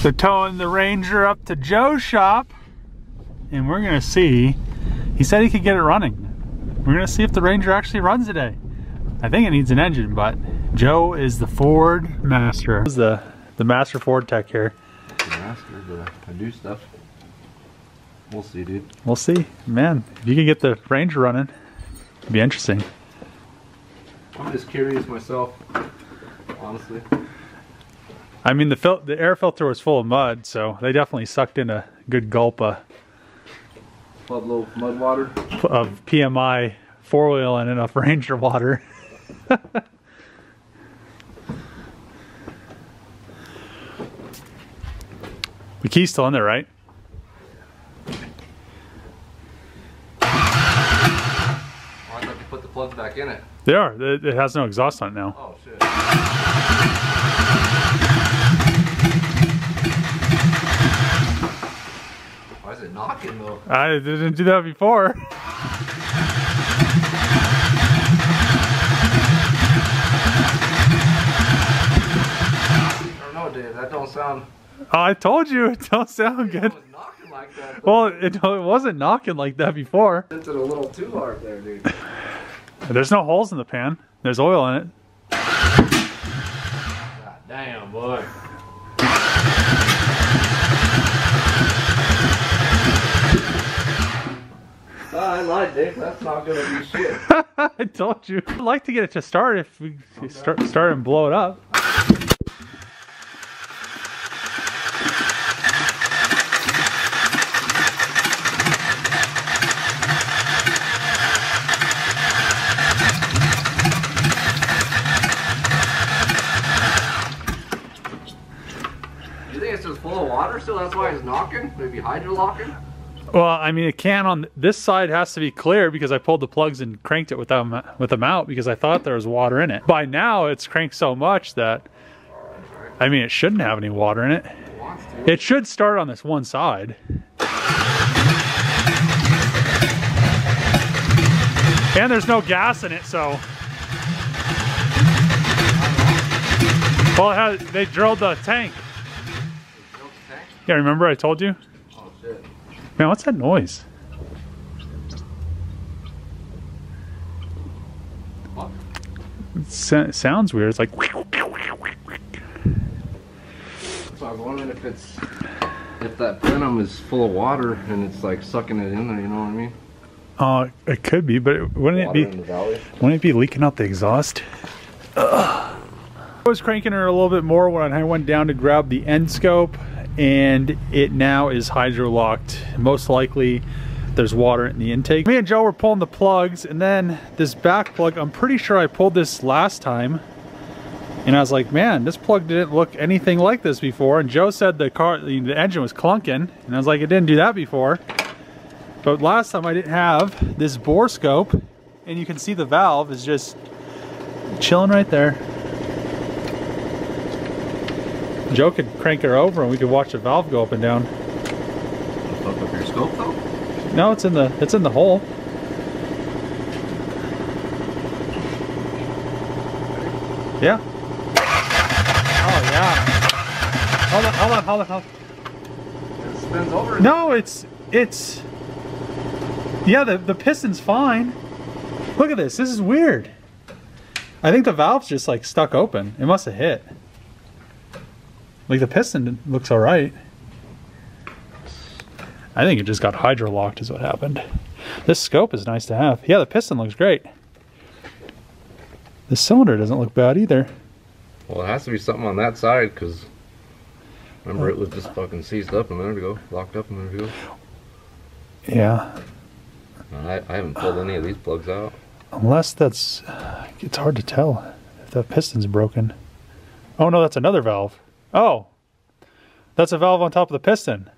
So towing the Ranger up to Joe's shop, and we're gonna see. He said he could get it running. We're gonna see if the Ranger actually runs today. I think it needs an engine, but Joe is the Ford master. This is the master Ford tech here. The master, but I do stuff. We'll see, dude. We'll see, man. If you could get the Ranger running, it'd be interesting. I'm just curious myself, honestly. I mean, the air filter was full of mud, so they definitely sucked in a good gulp of Mud water of PMI 4-wheel and enough Ranger water. The key's still in there, right? I thought you put the plugs back in it. They are. It has no exhaust on it now. Oh shit. Why is it knocking though? I didn't do that before. I don't know, Dave. That don't sound. Oh, I told you it don't sound good. It was knocking like that. Though. Well, it wasn't knocking like that before. It's a little too hard there, dude. There's no holes in the pan. There's oil in it. God damn, boy. I lied, Dave. That's not gonna be shit. I told you. I'd like to get it to start if we start and blow it up. You think it's just full of water still? That's why it's knocking? Maybe hydrolocking? Well, I mean, it can on this side has to be clear because I pulled the plugs and cranked it with them out because I thought there was water in it. By now, it's cranked so much that, I mean, it shouldn't have any water in it. It should start on this one side. And there's no gas in it, so. Well, they drilled the tank. Yeah, remember I told you? Oh, shit. Man, what's that noise? What? It sounds weird. It's like. So I was wondering if that plenum is full of water and it's like sucking it in there. You know what I mean? It could be, but wouldn't it be leaking out the exhaust? Ugh. I was cranking her a little bit more when I went down to grab the end scope, and it now is hydro locked. Most likely there's water in the intake. Me and Joe were pulling the plugs, and then this back plug, I'm pretty sure I pulled this last time, and I was like, man, this plug didn't look anything like this before. And Joe said the engine was clunking, and I was like, it didn't do that before. But last time I didn't have this bore scope, and you can see the valve is just chilling right there. Joe could crank her over and we could watch the valve go up and down. Fuck up your scope though? No, it's in the hole. Yeah. Oh yeah. Hold on. It spins over. No, it's yeah, the piston's fine. Look at this. This is weird. I think the valve's just like stuck open. It must have hit. Like the piston looks all right. I think it just got hydro locked is what happened. This scope is nice to have. Yeah, the piston looks great. The cylinder doesn't look bad either. Well, it has to be something on that side because remember it was just fucking seized up a minute ago, locked up a minute ago. Yeah. I haven't pulled any of these plugs out. Unless it's hard to tell if the piston's broken. Oh no, that's another valve. Oh, that's a valve on top of the piston.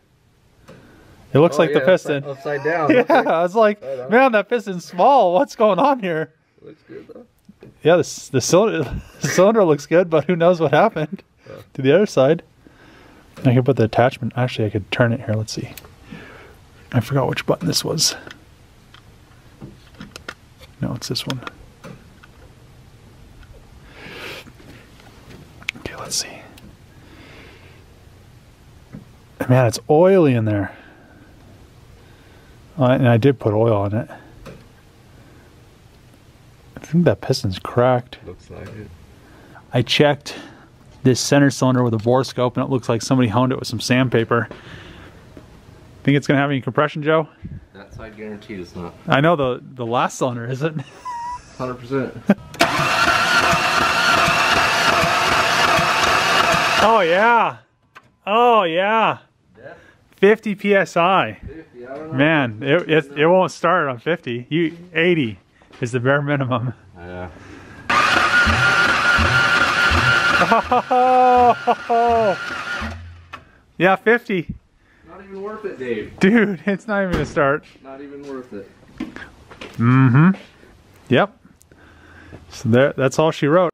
It looks like the piston. Upside down. Yeah, I was like, man, that piston's small. What's going on here? Looks good though. Yeah, the cylinder looks good, but who knows what happened to the other side. I could put the attachment. Actually, I could turn it here. Let's see. I forgot which button this was. No, it's this one. Okay, let's see. Man, it's oily in there. And I did put oil on it. I think that piston's cracked. Looks like it. I checked this center cylinder with a bore scope and it looks like somebody honed it with some sandpaper. Think it's gonna have any compression, Joe? That side guaranteed it's not. I know the last cylinder isn't. 100%. Oh yeah. Oh yeah. 50 psi. 50, I don't know. Man, it won't start on 50. 80 is the bare minimum. Yeah. Yeah, 50. Not even worth it, Dave. Dude, it's not even gonna start. Not even worth it. Mm-hmm. Yep. So that's all she wrote.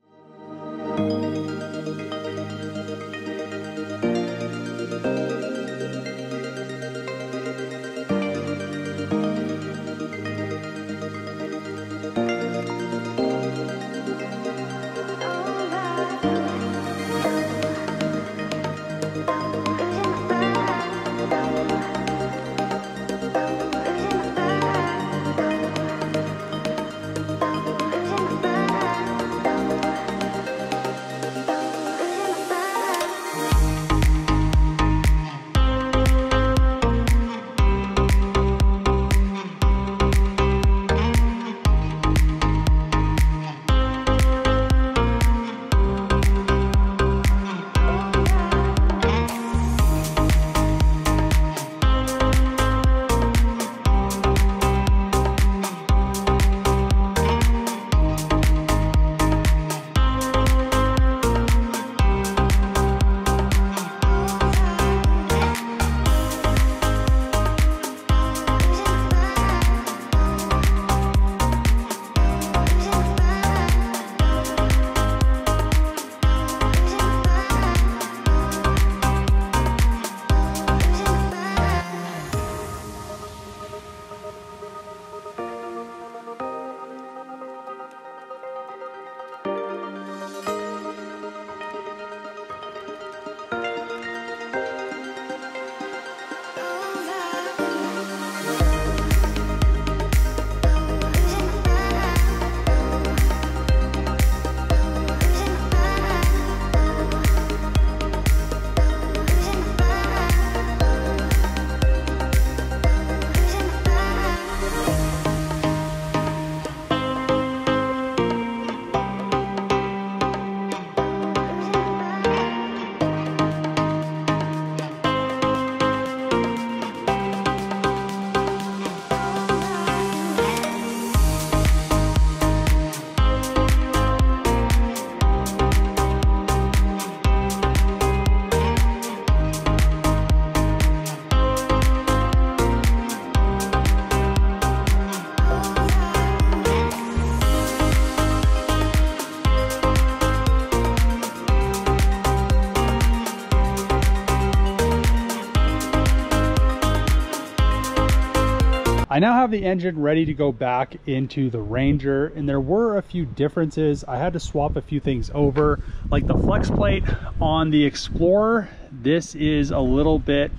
I now have the engine ready to go back into the Ranger, and there were a few differences. I had to swap a few things over, like the flex plate on the Explorer. This is a little bit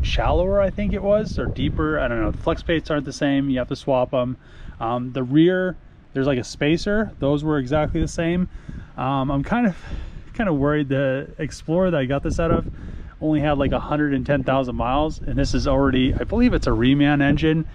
shallower, I think it was, or deeper. I don't know. The flex plates aren't the same. You have to swap them. The rear, there's like a spacer. Those were exactly the same. I'm kind of worried the Explorer that I got this out of only had like 110,000 miles, and this is already, I believe it's a reman engine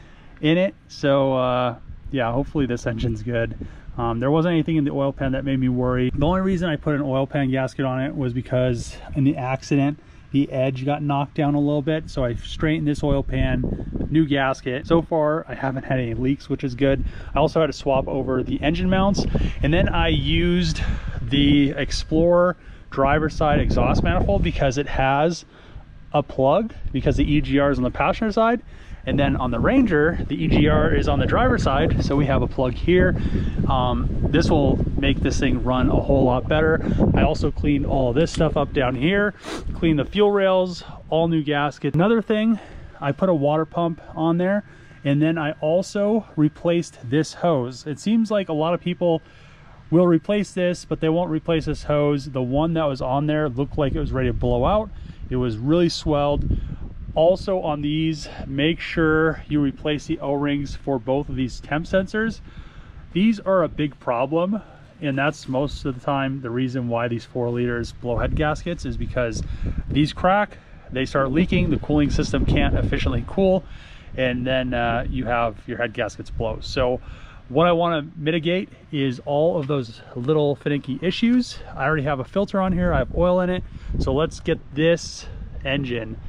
in it. So yeah, hopefully this engine's good. There wasn't anything in the oil pan that made me worry. The only reason I put an oil pan gasket on it was because in the accident the edge got knocked down a little bit, so I straightened this oil pan, new gasket. So far I haven't had any leaks, which is good. I also had to swap over the engine mounts, and then I used the Explorer driver's side exhaust manifold because it has a plug, because the EGR is on the passenger side, and then on the Ranger the EGR is on the driver's side, so we have a plug here. This will make this thing run a whole lot better. I also cleaned all this stuff up down here, cleaned the fuel rails, all new gasket. Another thing, I put a water pump on there, and then I also replaced this hose. It seems like a lot of people will replace this, but they won't replace this hose. The one that was on there looked like it was ready to blow out, It was really swelled. Also on these, make sure you replace the O-rings for both of these temp sensors. These are a big problem, and that's most of the time the reason why these 4 liters blow head gaskets is because these crack, they start leaking, the cooling system can't efficiently cool, and then you have your head gaskets blow. So what I want to mitigate is all of those little finicky issues. I already have a filter on here, I have oil in it, so let's get this engine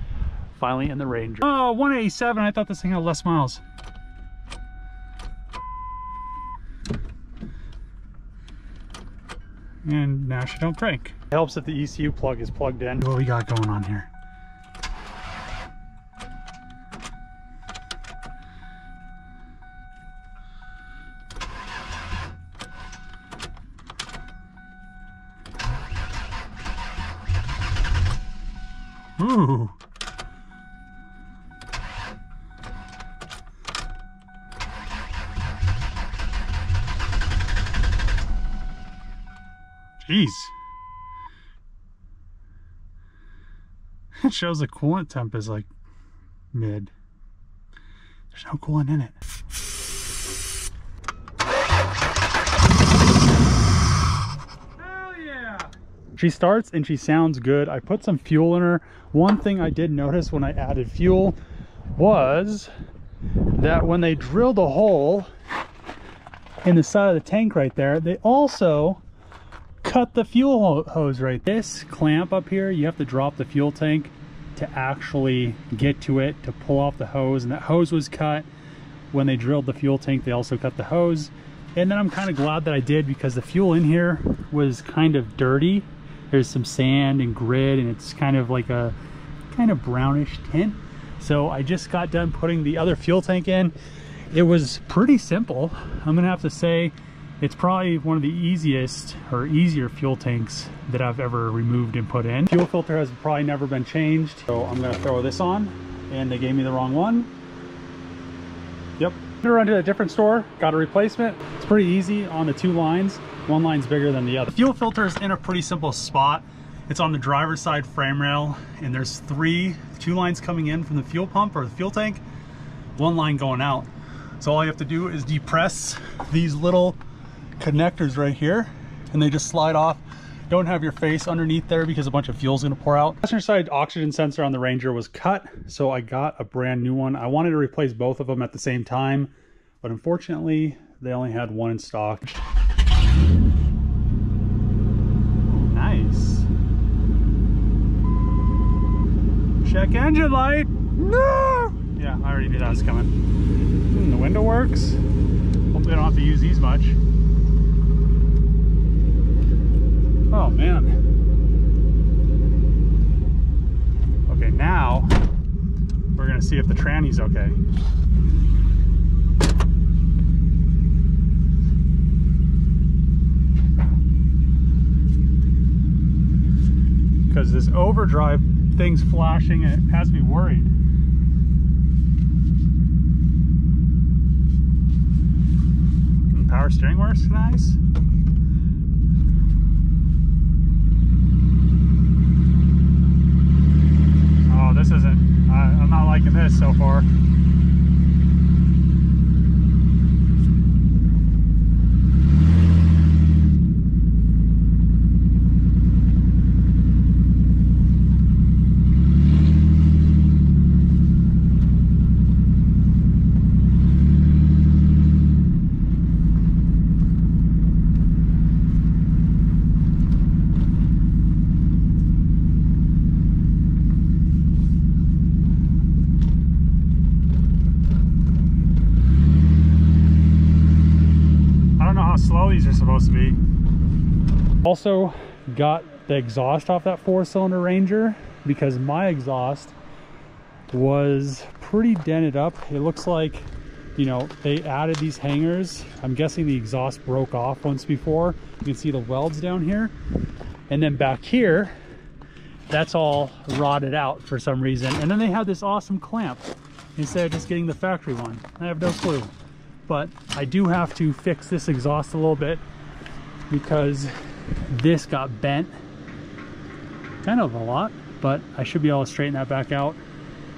finally in the Ranger. Oh, 187, I thought this thing had less miles. And now she don't crank. It helps that the ECU plug is plugged in. What we got going on here? Ooh. Jeez. It shows the coolant temp is like mid. There's no coolant in it. Hell yeah! She starts and she sounds good. I put some fuel in her. One thing I did notice when I added fuel was that when they drilled a hole in the side of the tank right there, they also cut the fuel hose right. This clamp up here, you have to drop the fuel tank to actually get to it to pull off the hose, and that hose was cut when they drilled the fuel tank. They also cut the hose, and then I'm kind of glad that I did, because the fuel in here was kind of dirty. There's some sand and grit, and it's kind of like a kind of brownish tint. So I just got done putting the other fuel tank in. It was pretty simple. I'm gonna have to say it's probably one of the easiest or easier fuel tanks that I've ever removed and put in. Fuel filter has probably never been changed, so I'm gonna throw this on, and they gave me the wrong one. Yep. I run to a different store, got a replacement. It's pretty easy on the 2 lines. One line's bigger than the other. The fuel filter is in a pretty simple spot. It's on the driver's side frame rail, and there's 2 lines coming in from the fuel pump or the fuel tank, 1 line going out. So all you have to do is depress these little connectors right here, and they just slide off. Don't have your face underneath there because a bunch of fuel is going to pour out. Passenger side oxygen sensor on the Ranger was cut, so I got a brand new one. I wanted to replace both of them at the same time, but unfortunately they only had 1 in stock. Ooh, nice. Check engine light. No! Yeah, I already knew that was coming. The window works. Hopefully I don't have to use these much. Oh man. Okay, now we're gonna see if the tranny's okay. Because this overdrive thing's flashing and it has me worried. Power steering works nice. Oh, this isn't, I'm not liking this so far. Slow these are supposed to be. Also got the exhaust off that 4-cylinder Ranger because my exhaust was pretty dented up. It looks like, you know, they added these hangers. I'm guessing the exhaust broke off once before. You can see the welds down here, and then back here that's all rotted out for some reason. And then they have this awesome clamp instead of just getting the factory one. I have no clue. But I do have to fix this exhaust a little bit because this got bent kind of a lot. but I should be able to straighten that back out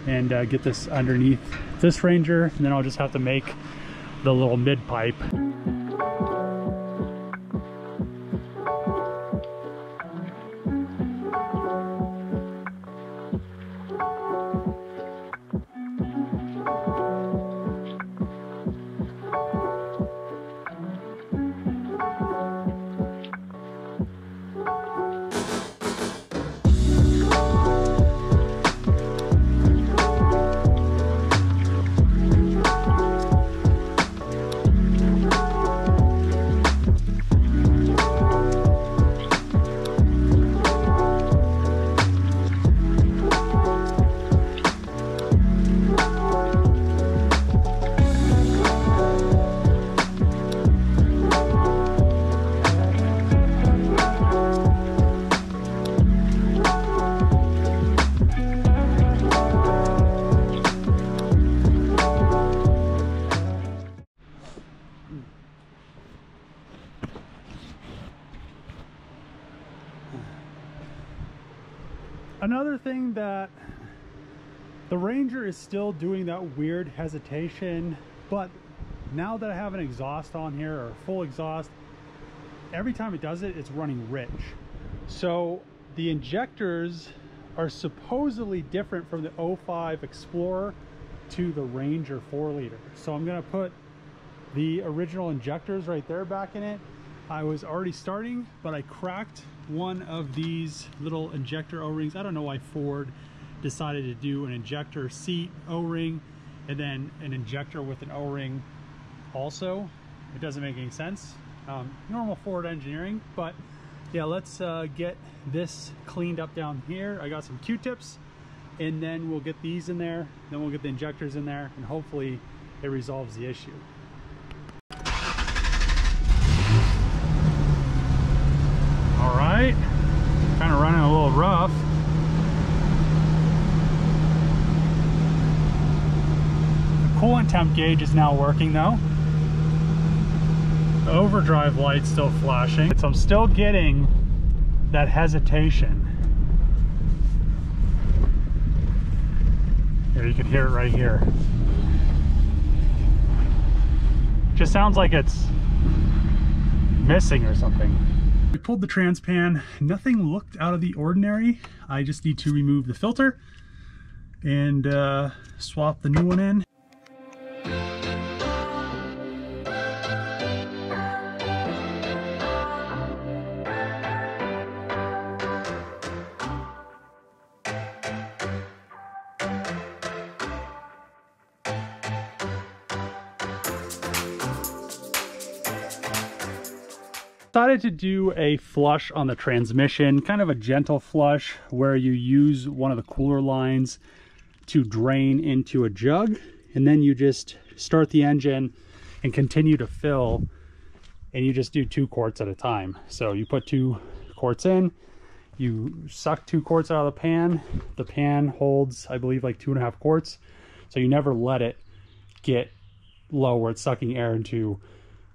and get this underneath this Ranger, and then I'll just have to make the little mid pipe. Another thing that the Ranger is still doing that weird hesitation, but now that I have an exhaust on here, or full exhaust, every time it does it, it's running rich. So the injectors are supposedly different from the 05 Explorer to the Ranger 4-liter. So I'm gonna put the original injectors right there back in it. I was already starting, but I cracked one of these little injector O-rings. I don't know why Ford decided to do an injector seat O-ring and then an injector with an O-ring also. It doesn't make any sense. Normal Ford engineering, but yeah, let's get this cleaned up down here. I got some Q-tips, and then we'll get these in there, then we'll get the injectors in there, and hopefully it resolves the issue. All right, kind of running a little rough. The coolant temp gauge is now working though. The overdrive light's still flashing. So I'm still getting that hesitation. Here, you can hear it right here. Just sounds like it's missing or something. We pulled the transpan. Nothing looked out of the ordinary. I just need to remove the filter and swap the new one in. Decided to do a flush on the transmission, kind of a gentle flush where you use one of the cooler lines to drain into a jug, and then you just start the engine and continue to fill, and you just do 2 quarts at a time. So you put 2 quarts in, you suck 2 quarts out of the pan holds, I believe, like 2.5 quarts, so you never let it get low where it's sucking air into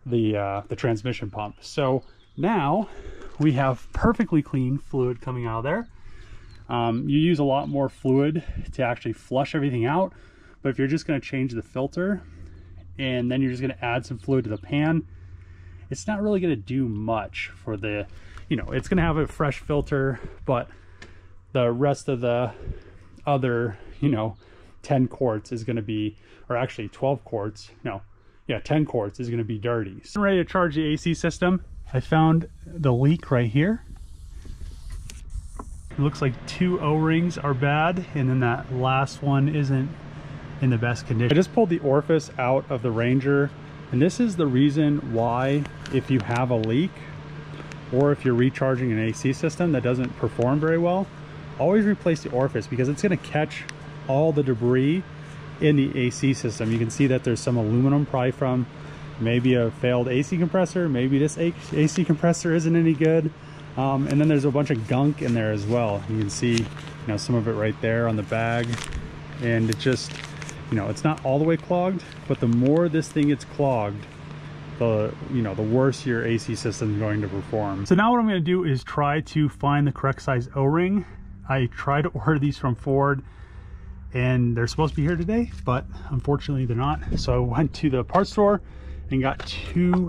the transmission pump. So now we have perfectly clean fluid coming out of there. You use a lot more fluid to actually flush everything out, but if you're just going to change the filter and then you're just going to add some fluid to the pan, it's not really going to do much for the, you know, it's going to have a fresh filter, but the rest of the other, you know, 10 quarts is going to be, or actually 12 quarts, no, yeah, 10 quarts is going to be dirty. So I'm ready to charge the AC system. I found the leak right here. It looks like 2 O-rings are bad, and then that last one isn't in the best condition. I just pulled the orifice out of the Ranger, and this is the reason why, if you have a leak or if you're recharging an AC system that doesn't perform very well, always replace the orifice, because it's going to catch all the debris in the AC system. You can see that there's some aluminum, probably from maybe a failed AC compressor. Maybe this AC compressor isn't any good. And then there's a bunch of gunk in there as well. You can see, you know, some of it right there on the bag. And it just, you know, it's not all the way clogged, but the more this thing gets clogged, the, you know, the worse your AC system is going to perform. So now what I'm going to do is try to find the correct size O-ring I tried to order these from Ford and they're supposed to be here today, but unfortunately they're not. So I went to the parts store and got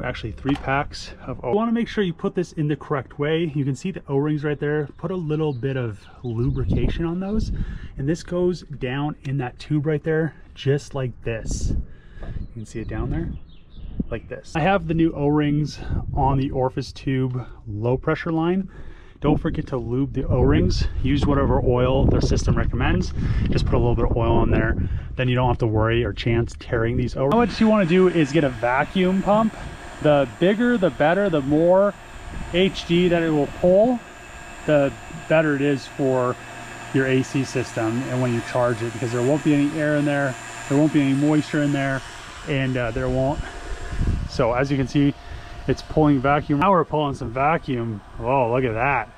actually three packs of O-rings. You want to make sure you put this in the correct way. You can see the O-rings right there. Put a little bit of lubrication on those, and this goes down in that tube right there, just like this. You can see it down there, like this. I have the new O-rings on the orifice tube low pressure line. Don't forget to lube the O-rings. Use whatever oil the system recommends. Just put a little bit of oil on there. Then you don't have to worry or chance tearing these O-rings. What you want to do is get a vacuum pump. The bigger, the better. The more HD that it will pull, the better it is for your AC system and when you charge it, because there won't be any air in there. There won't be any moisture in there, and there won't. So as you can see, it's pulling vacuum. Now we're pulling some vacuum. Oh, look at that.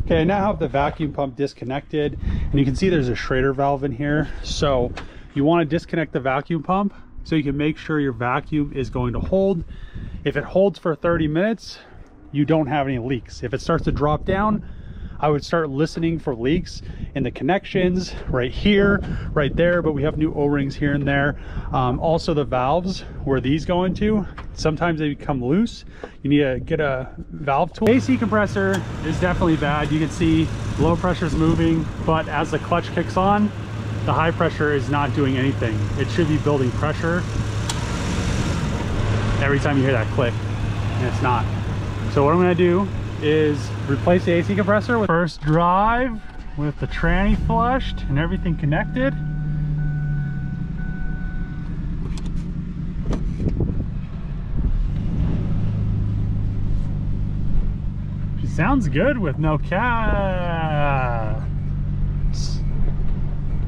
Okay, I now have the vacuum pump disconnected, and you can see there's a Schrader valve in here. So you want to disconnect the vacuum pump so you can make sure your vacuum is going to hold. If it holds for 30 minutes, you don't have any leaks. If it starts to drop down, I would start listening for leaks in the connections right here, right there, but we have new O-rings here and there. Also the valves where these go into, sometimes they become loose. You need to get a valve tool. AC compressor is definitely bad. You can see low pressure is moving, but as the clutch kicks on, the high pressure is not doing anything. It should be building pressure every time you hear that click, and it's not. So what I'm gonna do is replace the AC compressor with first drive with the tranny flushed and everything connected. She sounds good with no cats.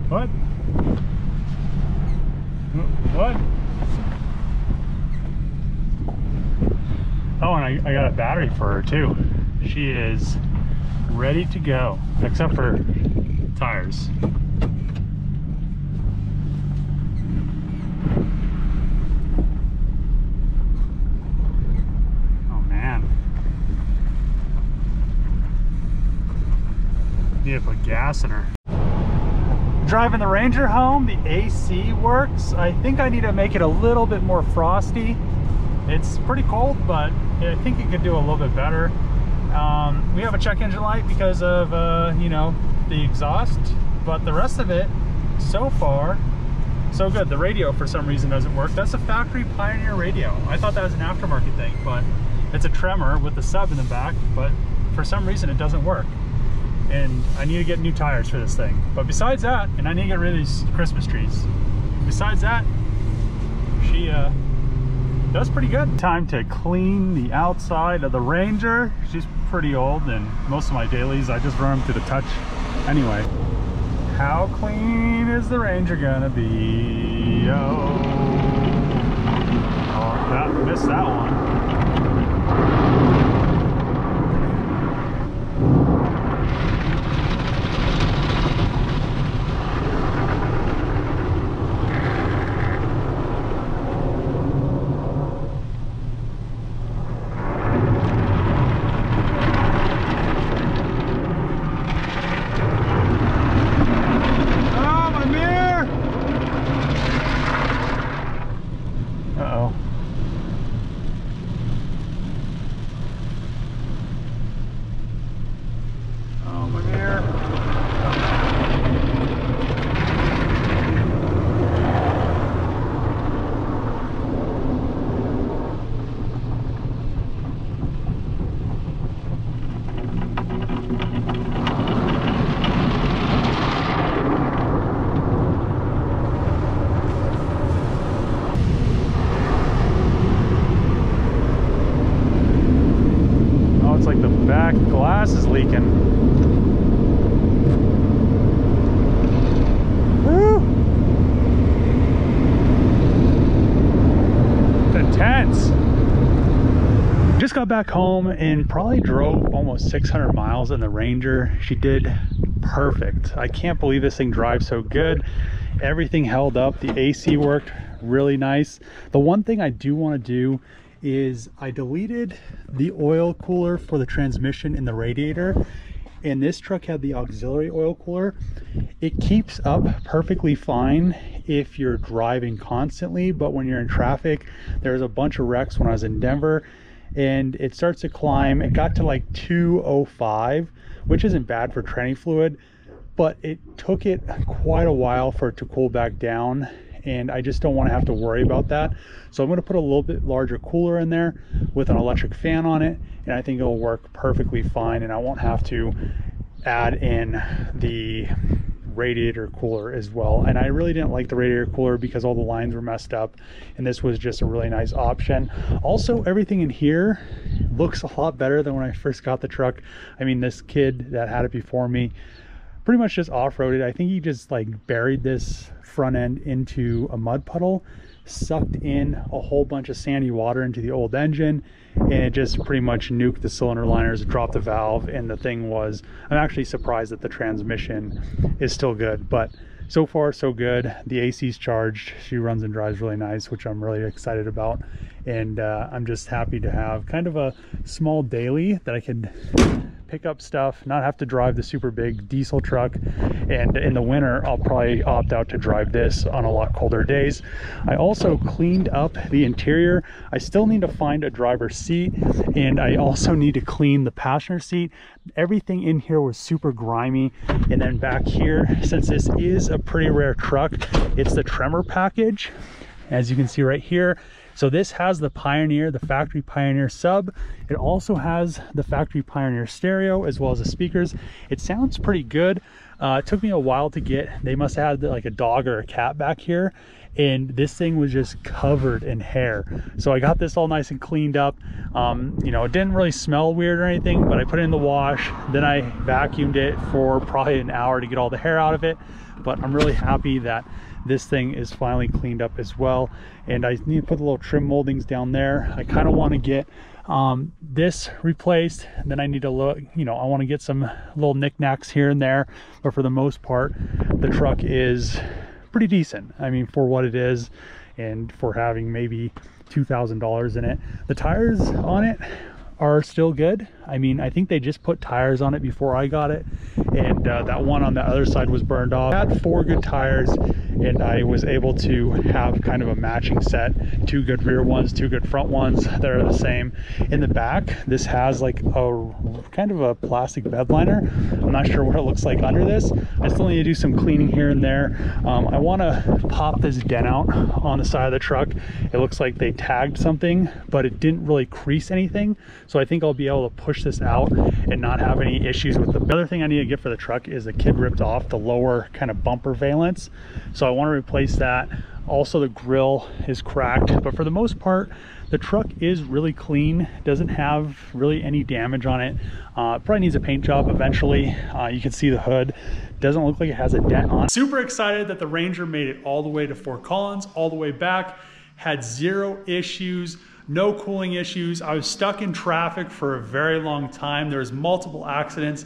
What? What? Oh, and I got a battery for her too. She is ready to go, except for tires. Oh man. Need to put gas in her. Driving the Ranger home, the AC works. I think I need to make it a little bit more frosty. It's pretty cold, but I think it could do a little bit better. We have a check engine light because of you know, the exhaust, but the rest of it, so far, so good. The radio for some reason doesn't work. That's a factory Pioneer radio. I thought that was an aftermarket thing, but it's a Tremor with the sub in the back, but for some reason it doesn't work. And I need to get new tires for this thing. But besides that, and I need to get rid of these Christmas trees. Besides that, she does pretty good. Time to clean the outside of the Ranger. She's pretty old, and most of my dailies I just run them through the touch anyway. How clean is the Ranger gonna be? Oh, missed that one. Back glass is leaking. Woo! It's intense. Just got back home and probably drove almost 600 miles in the Ranger. She did perfect. I can't believe this thing drives so good. Everything held up. The AC worked really nice. The one thing I do want to do is I deleted the oil cooler for the transmission in the radiator, and this truck had the auxiliary oil cooler. It keeps up perfectly fine if you're driving constantly, but when you're in traffic, there's a bunch of wrecks when I was in Denver, and it starts to climb. It got to like 205, which isn't bad for tranny fluid, but it took it quite a while for it to cool back down, and I just don't want to have to worry about that. So I'm going to put a little bit larger cooler in there with an electric fan on it, and I think it'll work perfectly fine, and I won't have to add in the radiator cooler as well. And I really didn't like the radiator cooler because all the lines were messed up, and this was just a really nice option. Also, everything in here looks a lot better than when I first got the truck. I mean, this kid that had it before me pretty much just off-roaded. I think he just like buried this front end into a mud puddle, sucked in a whole bunch of sandy water into the old engine, and it just pretty much nuked the cylinder liners, dropped the valve, and the thing was, I'm actually surprised that the transmission is still good, but so far so good. The AC's charged, she runs and drives really nice, which I'm really excited about, and I'm just happy to have kind of a small daily that I could pick up stuff, not have to drive the super big diesel truck. And in the winter, I'll probably opt out to drive this on a lot colder days. I also cleaned up the interior. I still need to find a driver's seat, and I also need to clean the passenger seat. Everything in here was super grimy. And then back here, since this is a pretty rare truck, it's the Tremor package, as you can see right here. So this has the Pioneer, the factory Pioneer sub. It also has the factory Pioneer stereo as well as the speakers. It sounds pretty good. It took me a while to get. They must have had like a dog or a cat back here, and this thing was just covered in hair. So I got this all nice and cleaned up. You know, it didn't really smell weird or anything, but I put it in the wash. Then I vacuumed it for probably an hour to get all the hair out of it. But I'm really happy that this thing is finally cleaned up as well. And I need to put the little trim moldings down there. I kind of want to get this replaced. Then I need to look, you know, I want to get some little knickknacks here and there, but for the most part the truck is pretty decent. I mean, for what it is, and for having maybe $2,000 in it. The tires on it are still good. I mean, I think they just put tires on it before I got it, and that one on the other side was burned off. I had 4 good tires, and I was able to have kind of a matching set, 2 good rear ones, 2 good front ones that are the same. In the back, this has like a kind of a plastic bed liner. I'm not sure what it looks like under this. I still need to do some cleaning here and there. I want to pop this dent out on the side of the truck. It looks like they tagged something, but it didn't really crease anything. So I think I'll be able to push this out and not have any issues with the other thing I need to get for the truck is the kid ripped off the lower kind of bumper valance. So I want to replace that. Also, the grill is cracked, but for the most part, the truck is really clean. Doesn't have really any damage on it. Probably needs a paint job eventually. You can see the hood. Doesn't look like it has a dent on it. Super excited that the Ranger made it all the way to Fort Collins, all the way back. Had 0 issues. No cooling issues. I was stuck in traffic for a very long time. There was multiple accidents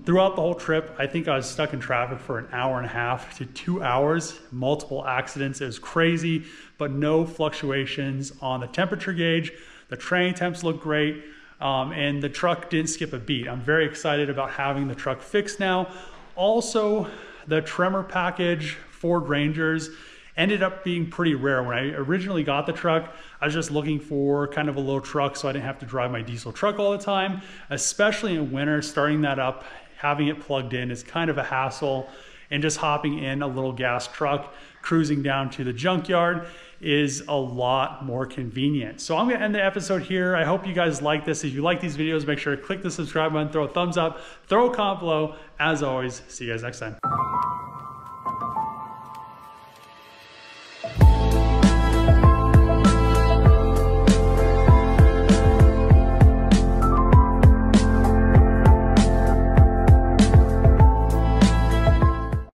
throughout the whole trip. I think I was stuck in traffic for an hour and a half to 2 hours, multiple accidents. It was crazy, but no fluctuations on the temperature gauge. The train temps look great, and the truck didn't skip a beat. I'm very excited about having the truck fixed now. Also, the Tremor package Ford Rangers ended up being pretty rare. When I originally got the truck, I was just looking for kind of a little truck so I didn't have to drive my diesel truck all the time, especially in winter. Starting that up, having it plugged in is kind of a hassle, and just hopping in a little gas truck, cruising down to the junkyard is a lot more convenient. So I'm gonna end the episode here. I hope you guys like this. If you like these videos, make sure to click the subscribe button, throw a thumbs up, throw a comment below. As always, see you guys next time.